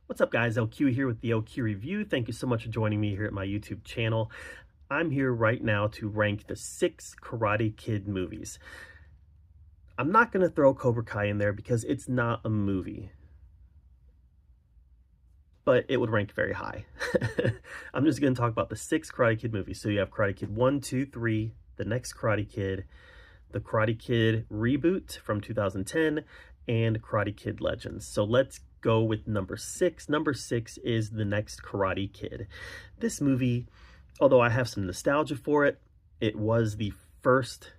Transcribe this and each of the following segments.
What's up, guys? LQ here with the LQ Review. Thank you so much for joining me here at my YouTube channel. I'm here right now to rank the 6 Karate Kid movies. I'm not going to throw Cobra Kai in there because it's not a movie, but it would rank very high. I'm just going to talk about the 6 Karate Kid movies. So you have Karate Kid 1, 2, 3, The Next Karate Kid, The Karate Kid Reboot from 2010, and Karate Kid Legends. So let's go with number 6. Number 6 is The Next Karate Kid. This movie, although I have some nostalgia for it, it was the first...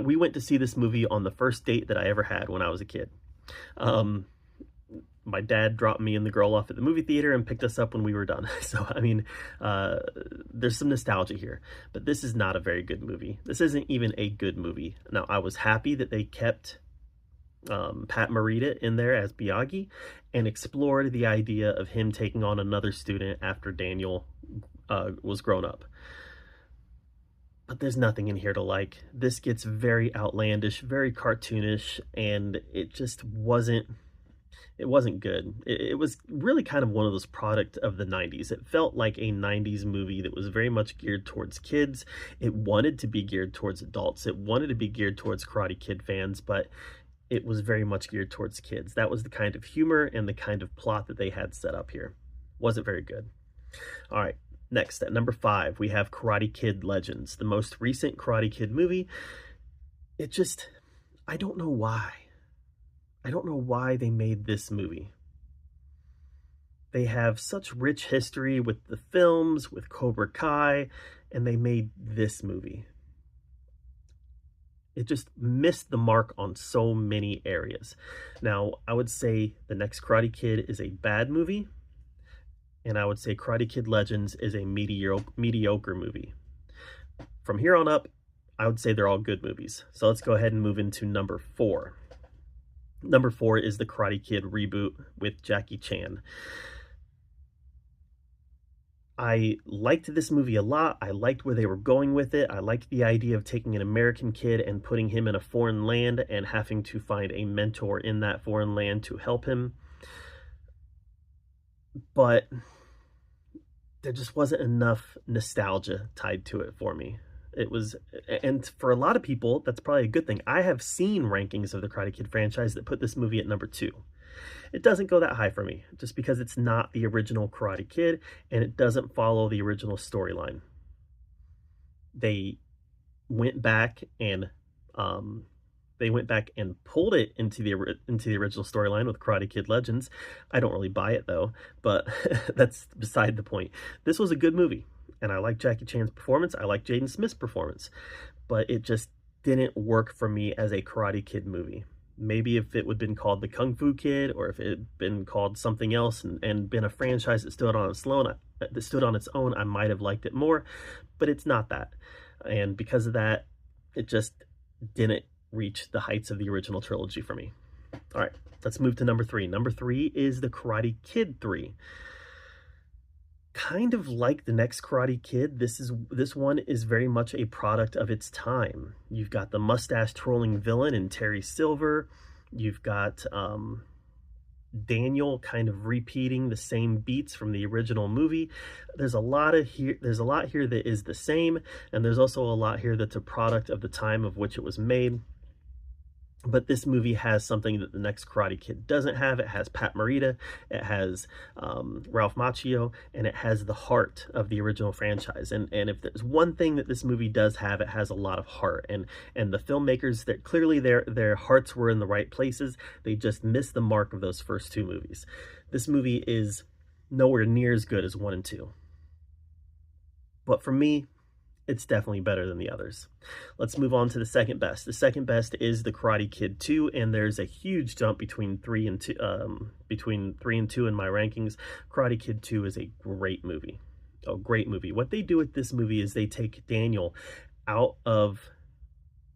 we went to see this movie on the first date that I ever had when I was a kid. My dad dropped me and the girl off at the movie theater and picked us up when we were done. So, I mean, there's some nostalgia here. But this is not a very good movie. This isn't even a good movie. Now, I was happy that they kept Pat Morita in there as Miyagi and explored the idea of him taking on another student after Daniel was grown up. But there's nothing in here to like. This gets very outlandish, very cartoonish, and it just wasn't good. It was really kind of one of those product of the 90s. It felt like a 90s movie that was very much geared towards kids. It wanted to be geared towards adults. It wanted to be geared towards Karate Kid fans, but it was very much geared towards kids. That was the kind of humor and the kind of plot that they had set up here. Wasn't very good. All right, next at number 5, we have Karate Kid Legends, the most recent Karate Kid movie. It just, I don't know why. I don't know why they made this movie. They have such rich history with the films, with Cobra Kai, and they made this movie. It just missed the mark on so many areas. Now, I would say The Next Karate Kid is a bad movie, and I would say Karate Kid Legends is a mediocre movie. From here on up, I would say they're all good movies. So let's go ahead and move into number 4. Number 4 is the Karate Kid reboot with Jackie Chan. I liked this movie a lot. I liked where they were going with it. I liked the idea of taking an American kid and putting him in a foreign land and having to find a mentor in that foreign land to help him. But there just wasn't enough nostalgia tied to it for me. It was, and for a lot of people, that's probably a good thing. I have seen rankings of the Karate Kid franchise that put this movie at number 2. It doesn't go that high for me, just because it's not the original Karate Kid, and it doesn't follow the original storyline. They went back and pulled it into the original storyline with Karate Kid Legends. I don't really buy it though, but that's beside the point. This was a good movie. And I like Jackie Chan's performance. I like Jaden Smith's performance. But it just didn't work for me as a Karate Kid movie. Maybe if it would have been called The Kung Fu Kid, or if it had been called something else and been a franchise that stood on its own, I might have liked it more. But it's not that. And because of that, it just didn't reach the heights of the original trilogy for me. All right, let's move to number 3. Number 3 is The Karate Kid 3. Kind of like The Next Karate Kid, this one is very much a product of its time. You've got the mustache twirling villain in Terry Silver. You've got Daniel kind of repeating the same beats from the original movie. There's a lot here that is the same, and there's also a lot here that's a product of the time of which it was made. But this movie has something that The Next Karate Kid doesn't have. It has Pat Morita, it has Ralph Macchio, and it has the heart of the original franchise. And if there's one thing that this movie does have, it has a lot of heart. And the filmmakers, that clearly their hearts were in the right places. They just missed the mark of those first 2 movies. This movie is nowhere near as good as 1 and 2. But for me, it's definitely better than the others. Let's move on to the second best. The second best is The Karate Kid 2, and there's a huge jump between 3 and 2 in my rankings. Karate Kid 2 is a great movie. A great movie. What they do with this movie is they take Daniel out of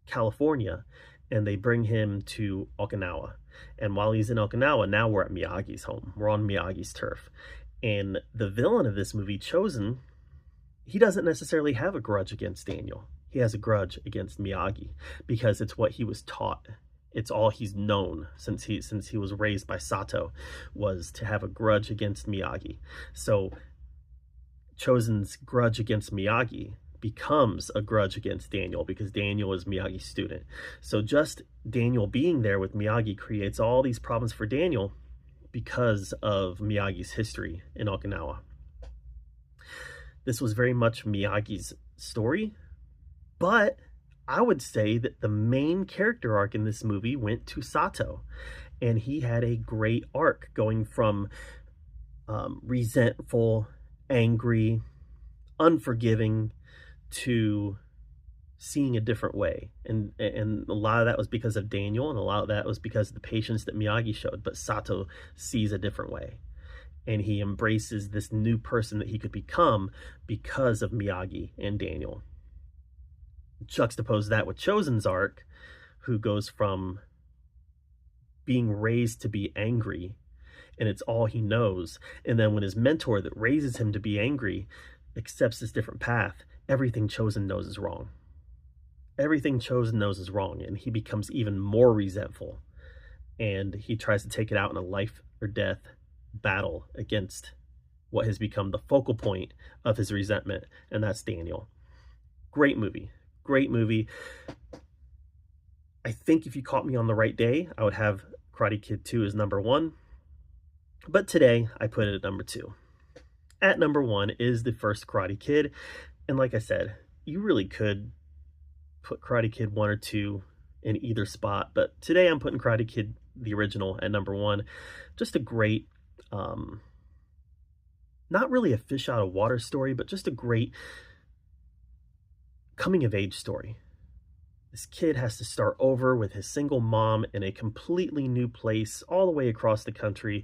California and they bring him to Okinawa. And while he's in Okinawa, now we're at Miyagi's home. We're on Miyagi's turf. And the villain of this movie, Chosen, he doesn't necessarily have a grudge against Daniel. He has a grudge against Miyagi because it's what he was taught It's all he's known since he was raised by Sato, was to have a grudge against Miyagi. So Chosen's grudge against Miyagi becomes a grudge against Daniel because Daniel is Miyagi's student. So just Daniel being there with Miyagi creates all these problems for Daniel because of Miyagi's history in Okinawa. This was very much Miyagi's story, but I would say that the main character arc in this movie went to Sato, and he had a great arc going from resentful, angry, unforgiving to seeing a different way. And a lot of that was because of Daniel, and a lot of that was because of the patience that Miyagi showed. But Sato sees a different way, and he embraces this new person that he could become because of Miyagi and Daniel. Juxtapose that with Chosen's arc, who goes from being raised to be angry, and it's all he knows. And then when his mentor that raises him to be angry accepts this different path, everything Chosen knows is wrong. Everything Chosen knows is wrong, and he becomes even more resentful. And he tries to take it out in a life or death battle against what has become the focal point of his resentment, and that's Daniel. Great movie. Great movie. I think if you caught me on the right day, I would have Karate Kid 2 as number 1. But today, I put it at number 2. At number 1 is the first Karate Kid. And like I said, you really could put Karate Kid 1 or 2 in either spot. But today, I'm putting Karate Kid, the original, at number 1. Just a great, not really a fish out of water story, but just a great coming-of-age story. This kid has to start over with his single mom in a completely new place all the way across the country,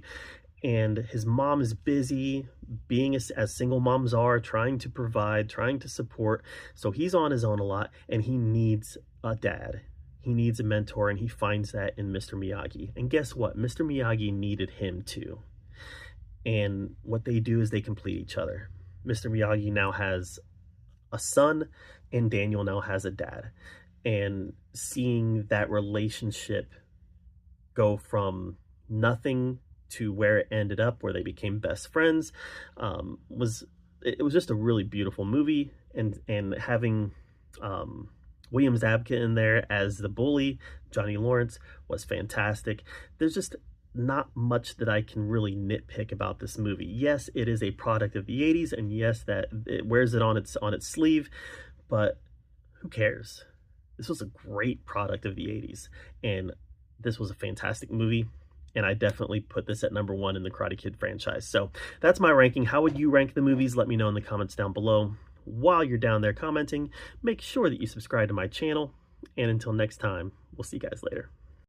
and his mom is busy being as single moms are, trying to provide, trying to support, so he's on his own a lot, and he needs a dad. He needs a mentor, and he finds that in Mr. Miyagi. And guess what? Mr. Miyagi needed him too. And what they do is they complete each other. Mr. Miyagi now has a son, and Daniel now has a dad. And seeing that relationship go from nothing to where it ended up, where they became best friends, was just a really beautiful movie. And having William Zabka in there as the bully, Johnny Lawrence, was fantastic. There's just not much that I can really nitpick about this movie. Yes, it is a product of the 80s, and yes, that it wears it on its sleeve, but who cares? This was a great product of the 80s, and this was a fantastic movie, and I definitely put this at number 1 in the Karate Kid franchise. So that's my ranking. How would you rank the movies? Let me know in the comments down below. While you're down there commenting, make sure that you subscribe to my channel, and until next time, we'll see you guys later.